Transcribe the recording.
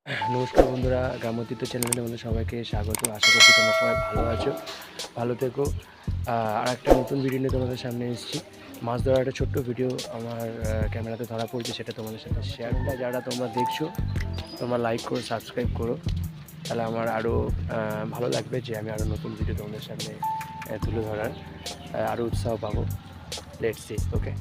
নমস্কার বন্ধুরা, গ্রামোতীত চ্যানেলে আমাদের সবাইকে স্বাগত। আশা করছি তোমরা সবাই ভালো আছো, ভালো থেকো। আর একটা নতুন ভিডিও নিয়ে তোমাদের সামনে এসেছি। মাছ ধরার একটা ছোট্ট ভিডিও আমার ক্যামেরাতে ধরা পড়ছে, সেটা তোমাদের সাথে শেয়ারটা যারা তোমরা দেখছো তোমরা লাইক করো, সাবস্ক্রাইব করো, তাহলে আমার আরও ভালো লাগবে যে আমি আরও নতুন ভিডিও তোমাদের সামনে তুলে ধরার আরও উৎসাহ পাবো। Let's see. ওকে।